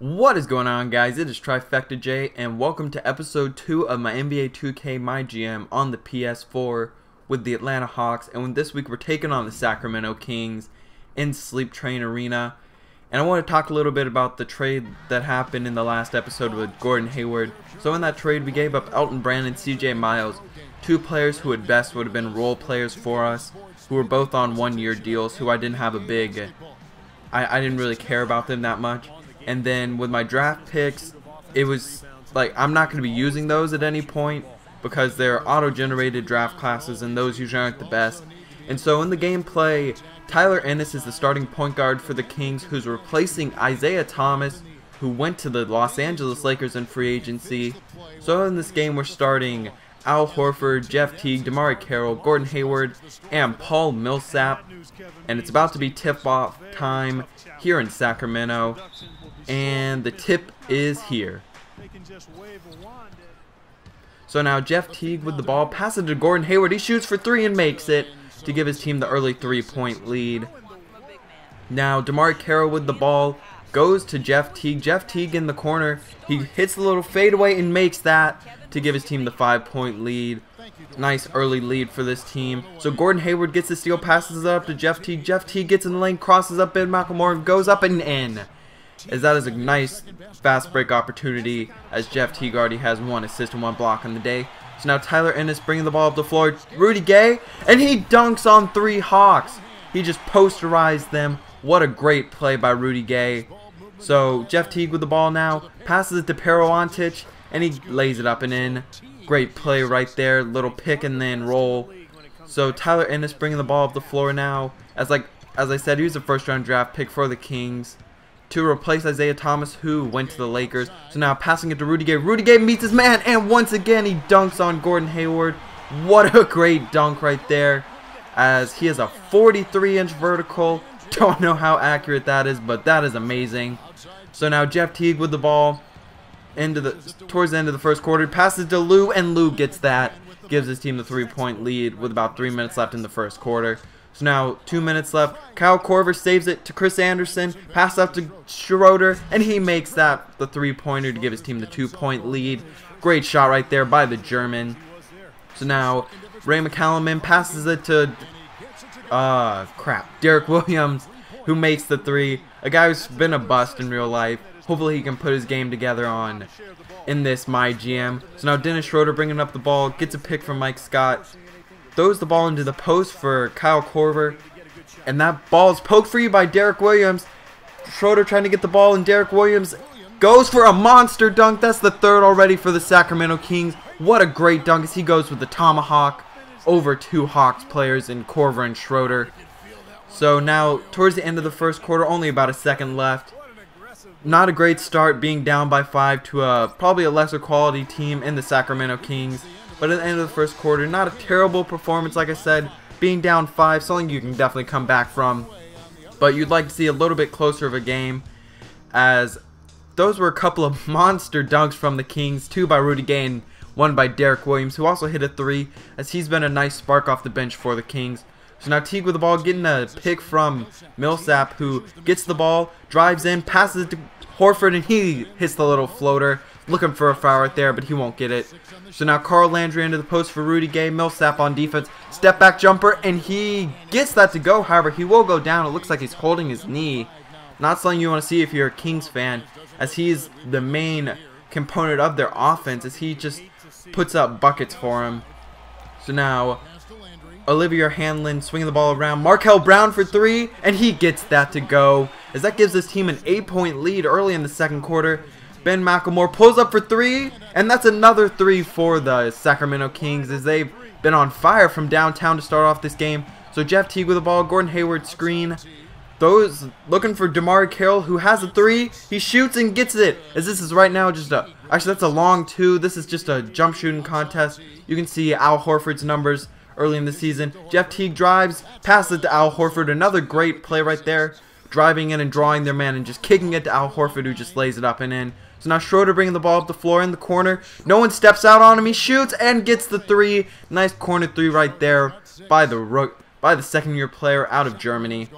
What is going on, guys? It is Trifecta J, and welcome to episode 2 of my NBA 2K MyGM on the PS4 with the Atlanta Hawks. And this week we're taking on the Sacramento Kings in Sleep Train Arena. And I want to talk a little bit about the trade that happened in the last episode with Gordon Hayward. So in that trade we gave up Elton Brand and CJ Miles, two players who at best would have been role players for us, who were both on one-year deals, who I didn't have a big... I didn't really care about them that much. And then with my draft picks, it was like I'm not going to be using those at any point because they're auto-generated draft classes and those usually aren't the best. And so in the gameplay, Tyler Ennis is the starting point guard for the Kings, who's replacing Isaiah Thomas, who went to the Los Angeles Lakers in free agency. So in this game we're starting Al Horford, Jeff Teague, DeMarre Carroll, Gordon Hayward, and Paul Millsap. And it's about to be tip-off time here in Sacramento. And the tip is here. So now Jeff Teague with the ball, passes to Gordon Hayward. He shoots for three and makes it to give his team the early 3-point lead. Now DeMarre Carroll with the ball goes to Jeff Teague. Jeff Teague in the corner. He hits the little fadeaway and makes that to give his team the 5-point lead. Nice early lead for this team. So Gordon Hayward gets the steal, passes it up to Jeff Teague. Jeff Teague gets in the lane, crosses up Ben McLemore, goes up and in. As that is a nice fast break opportunity, as Jeff Teague already has one assist and one block on the day. So now Tyler Ennis bringing the ball up the floor. Rudy Gay, and he dunks on three Hawks. He just posterized them. What a great play by Rudy Gay. So Jeff Teague with the ball now, passes it to Pero Antich, and he lays it up and in. Great play right there, little pick and then roll. So Tyler Ennis bringing the ball up the floor now. As I said, he was a first-round draft pick for the Kings to replace Isaiah Thomas, who went to the Lakers. So now passing it to Rudy Gay. Rudy Gay meets his man, and once again he dunks on Gordon Hayward. What a great dunk right there, as he has a 43-inch vertical. Don't know how accurate that is, but that is amazing. So now Jeff Teague with the ball towards the end of the first quarter, passes to Lou, and Lou gets that. Gives his team the 3-point lead with about 3 minutes left in the first quarter. So now 2 minutes left. Kyle Korver saves it to Chris Anderson. Pass up to Schroeder, and he makes that the 3-pointer to give his team the 2-point lead. Great shot right there by the German. So now Ray McCallum passes it to Derek Williams, who makes the three. A guy who's been a bust in real life. Hopefully he can put his game together in this MyGM. So now Dennis Schroeder bringing up the ball, gets a pick from Mike Scott. Throws the ball into the post for Kyle Korver, and that ball is poked free by Derek Williams. Schroeder trying to get the ball, and Derek Williams goes for a monster dunk. That's the third already for the Sacramento Kings. What a great dunk as he goes with the tomahawk over two Hawks players in Korver and Schroeder. So now towards the end of the first quarter, only about a second left. Not a great start, being down by 5 to probably a lesser quality team in the Sacramento Kings. But at the end of the first quarter, not a terrible performance, like I said. Being down 5, something you can definitely come back from. But you'd like to see a little bit closer of a game, as those were a couple of monster dunks from the Kings. 2 by Rudy Gay and 1 by Derek Williams, who also hit a 3, as he's been a nice spark off the bench for the Kings. So now Teague with the ball, getting a pick from Millsap, who gets the ball, drives in, passes it to Horford, and he hits the little floater. Looking for a foul right there, but he won't get it. So now Carl Landry into the post for Rudy Gay. Millsap on defense. Step back jumper, and he gets that to go. However, he will go down. It looks like he's holding his knee. Not something you want to see if you're a Kings fan, as he's the main component of their offense, as he just puts up buckets for him. So now Olivier Hanlon swinging the ball around. Markel Brown for 3, and he gets that to go, as that gives his team an 8-point lead early in the second quarter. Ben McLemore pulls up for 3, and that's another 3 for the Sacramento Kings, as they've been on fire from downtown to start off this game. So Jeff Teague with the ball, Gordon Hayward screen. Those looking for DeMarre Carroll, who has a 3. He shoots and gets it, as this is right now just actually that's a long 2. This is just a jump shooting contest. You can see Al Horford's numbers early in the season. Jeff Teague drives, passes it to Al Horford. Another great play right there. Driving in and drawing their man and just kicking it to Al Horford, who just lays it up and in. So now Schroeder bringing the ball up the floor in the corner. No one steps out on him. He shoots and gets the 3. Nice corner 3 right there by the second-year player out of Germany.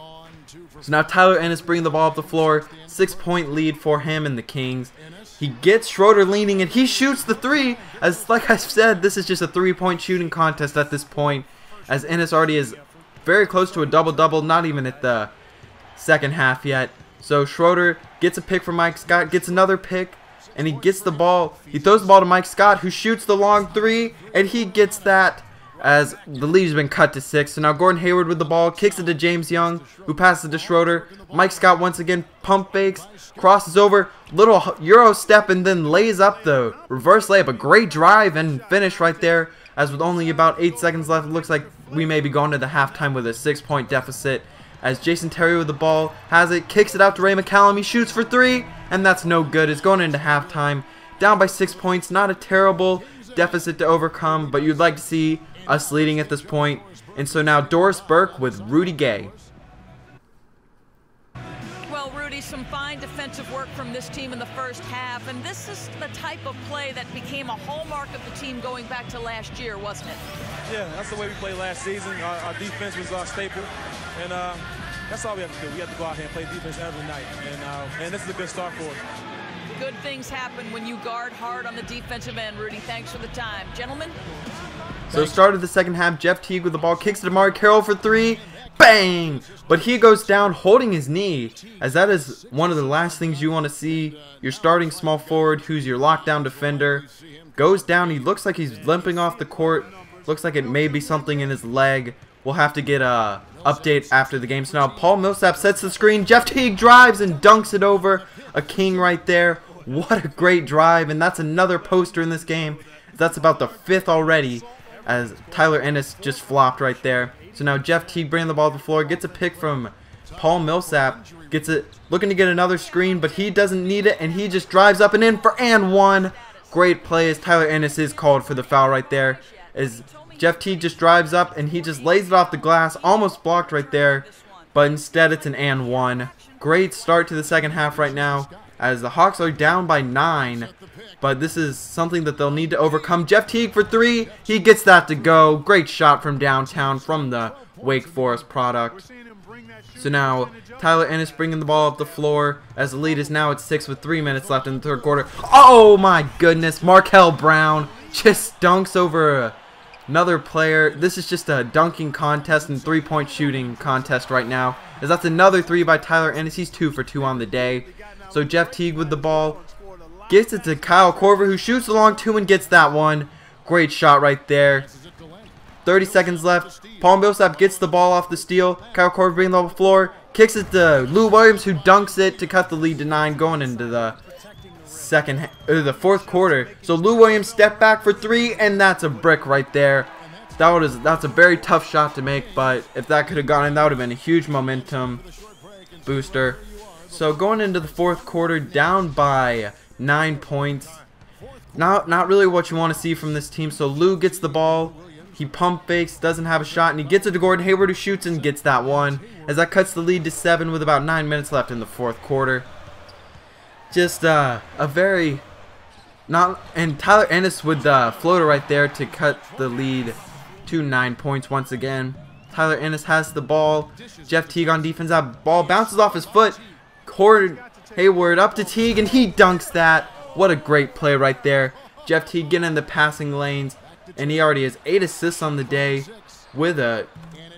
So now Tyler Ennis bringing the ball up the floor. 6-point lead for him and the Kings. He gets Schroeder leaning and he shoots the three. As like I said, this is just a 3-point shooting contest at this point, as Ennis already is very close to a double-double, not even at the second half yet. So Schroeder gets a pick from Mike Scott, gets another pick, and he gets the ball. He throws the ball to Mike Scott, who shoots the long three, and he gets that, as the lead has been cut to 6. So now Gordon Hayward with the ball, kicks it to James Young, who passes to Schroeder. Mike Scott once again pump fakes, crosses over, little Euro step, and then lays up the reverse layup. A great drive and finish right there, as with only about 8 seconds left, it looks like we may be going to the halftime with a 6-point deficit. As Jason Terry with the ball has it, kicks it out to Ray McCallum. He shoots for 3, and that's no good. It's going into halftime. Down by 6 points. Not a terrible deficit to overcome, but you'd like to see us leading at this point. And so now Doris Burke with Rudy Gay. Well, Rudy, some fine defensive work from this team in the first half, and this is the type of play that became a hallmark of the team going back to last year, wasn't it? Yeah, that's the way we played last season. Our defense was our staple, and that's all we have to do. We have to go out here and play defense every night, and this is a good start for us. Good things happen when you guard hard on the defensive end, Rudy. Thanks for the time. Gentlemen? So start of the second half, Jeff Teague with the ball, kicks it to Mark Carroll for 3. Bang! But he goes down holding his knee, as that is one of the last things you want to see. Your starting small forward, who's your lockdown defender, goes down. He looks like he's limping off the court. Looks like it may be something in his leg. We'll have to get a update after the game. So now Paul Millsap sets the screen. Jeff Teague drives and dunks it over. A king right there. What a great drive, and that's another poster in this game. That's about the 5th already, as Tyler Ennis just flopped right there. So now Jeff Teague bringing the ball to the floor, gets a pick from Paul Millsap, gets it, looking to get another screen, but he doesn't need it, and he just drives up and in for and one. Great play, as Tyler Ennis is called for the foul right there, as Jeff Teague just drives up and he just lays it off the glass, almost blocked right there, but instead it's an and one. Great start to the second half right now, as the Hawks are down by 9, but this is something that they'll need to overcome. Jeff Teague for 3, he gets that to go. Great shot from downtown from the Wake Forest product. So now Tyler Ennis bringing the ball up the floor, as the lead is now at 6 with 3 minutes left in the third quarter. Oh my goodness, Markel Brown just dunks over another player. This is just a dunking contest and 3-point shooting contest right now, as that's another 3 by Tyler Ennis. He's 2 for 2 on the day. So Jeff Teague with the ball, gets it to Kyle Korver, who shoots the long 2 and gets that one. Great shot right there. 30 seconds left. Paul Millsap gets the ball off the steal. Kyle Korver bringing the ball to the floor, kicks it to Lou Williams, who dunks it to cut the lead to 9 going into the the fourth quarter. So Lou Williams step back for 3, and that's a brick right there. That's a very tough shot to make, but if that could have gone in, that would have been a huge momentum booster. So going into the fourth quarter, down by 9 points. Not really what you want to see from this team. So Lou gets the ball. He pump fakes, doesn't have a shot, and he gets it to Gordon Hayward, who shoots and gets that one, as that cuts the lead to 7 with about 9 minutes left in the fourth quarter. Just a very and Tyler Ennis with the floater right there to cut the lead to 9 points once again. Tyler Ennis has the ball. Jeff Teague on defense. That ball bounces off his foot. Gordon Hayward up to Teague, and he dunks that. What a great play right there. Jeff Teague getting in the passing lanes, and he already has 8 assists on the day with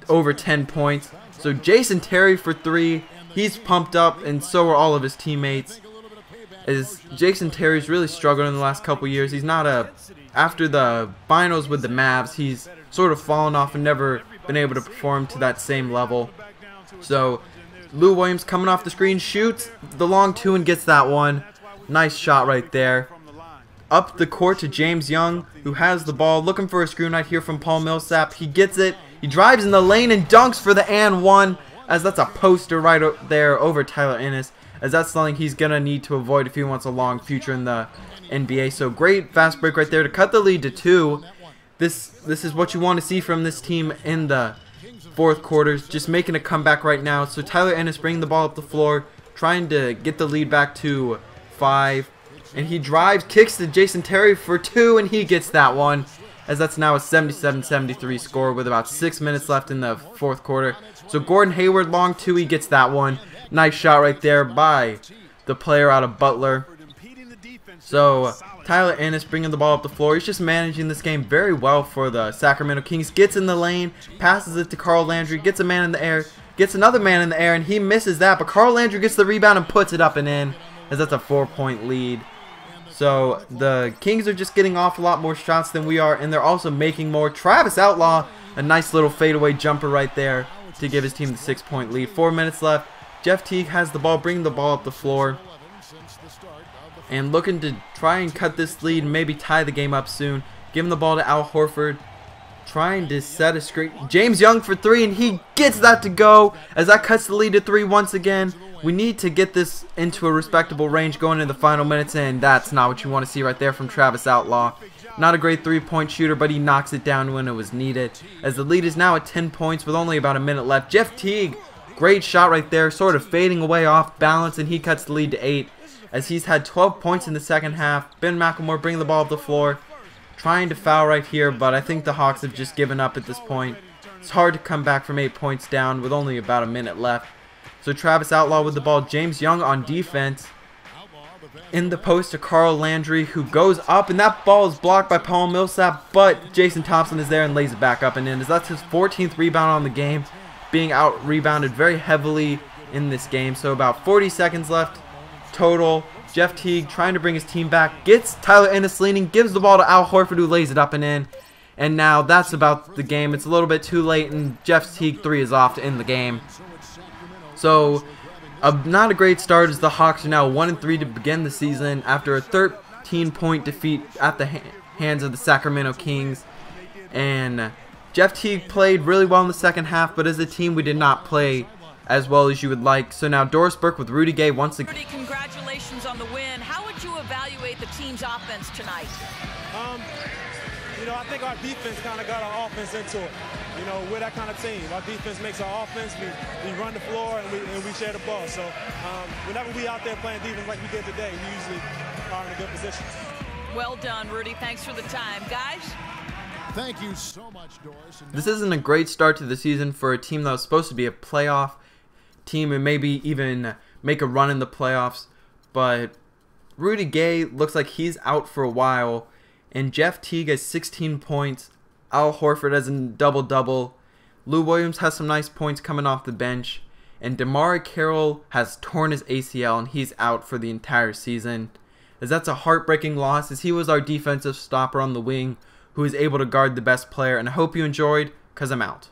over 10 points. So Jason Terry for 3. He's pumped up, and so are all of his teammates. As Jason Terry's really struggled in the last couple years. He's not after the finals with the Mavs, he's sort of fallen off and never been able to perform to that same level. So Lou Williams coming off the screen, shoots the long 2 and gets that one. Nice shot right there. Up the court to James Young, who has the ball, looking for a screen right here from Paul Millsap. He gets it. He drives in the lane and dunks for the and one, as that's a poster right there over Tyler Ennis, as that's something he's going to need to avoid if he wants a long future in the NBA. So great fast break right there to cut the lead to 2. This is what you want to see from this team in the fourth quarters, just making a comeback right now. So Tyler Ennis bringing the ball up the floor, trying to get the lead back to 5. And he drives, kicks to Jason Terry for 2, and he gets that one. as that's now a 77-73 score with about 6 minutes left in the fourth quarter. So Gordon Hayward, long two, he gets that one. Nice shot right there by the player out of Butler. So Tyler Ennis bringing the ball up the floor. He's just managing this game very well for the Sacramento Kings. Gets in the lane, passes it to Carl Landry, gets a man in the air, gets another man in the air, and he misses that. But Carl Landry gets the rebound and puts it up and in, as that's a 4-point lead. So the Kings are just getting off a lot more shots than we are, and they're also making more. Travis Outlaw, a nice little fadeaway jumper right there to give his team the 6-point lead. 4 minutes left. Jeff Teague has the ball, bringing the ball up the floor, and looking to try and cut this lead and maybe tie the game up soon. Giving the ball to Al Horford, trying to set a screen. James Young for three, and he gets that to go as that cuts the lead to 3 once again. We need to get this into a respectable range going into the final minutes, and that's not what you want to see right there from Travis Outlaw. Not a great 3-point shooter, but he knocks it down when it was needed, as the lead is now at 10 points with only about a minute left. Jeff Teague, great shot right there, sort of fading away off balance, and he cuts the lead to 8. As he's had 12 points in the second half. Ben McLemore bringing the ball up the floor, trying to foul right here, but I think the Hawks have just given up at this point. It's hard to come back from 8 points down with only about a minute left. So Travis Outlaw with the ball. James Young on defense. In the post to Carl Landry, who goes up, and that ball is blocked by Paul Millsap, but Jason Thompson is there and lays it back up and in, as that's his 14th rebound on the game, being out-rebounded very heavily in this game. So about 40 seconds left total. Jeff Teague trying to bring his team back, gets Tyler Ennis leaning, gives the ball to Al Horford, who lays it up and in. And now that's about the game. It's a little bit too late, and Jeff Teague 3 is off to end the game. So not a great start, as the Hawks are now 1-3 to begin the season after a 13-point defeat at the hands of the Sacramento Kings. And Jeff Teague played really well in the second half, but as a team we did not play as well as you would like. So now Doris Burke with Rudy Gay once again. Rudy, congratulations on the win. How would you evaluate the team's offense tonight? You know, I think our defense kind of got our offense into it. You know, we're that kind of team. Our defense makes our offense. We run the floor and we share the ball. So whenever we out there playing defense like we did today, we usually are in a good position. Well done, Rudy. Thanks for the time. Guys? Thank you so much, Doris. This isn't a great start to the season for a team that was supposed to be a playoff team and maybe even make a run in the playoffs, but Rudy Gay looks like he's out for a while, and Jeff Teague has 16 points, Al Horford has a double-double, Lou Williams has some nice points coming off the bench, and DeMar Carroll has torn his ACL and he's out for the entire season, as that's a heartbreaking loss, as he was our defensive stopper on the wing who is able to guard the best player. And I hope you enjoyed, because I'm out.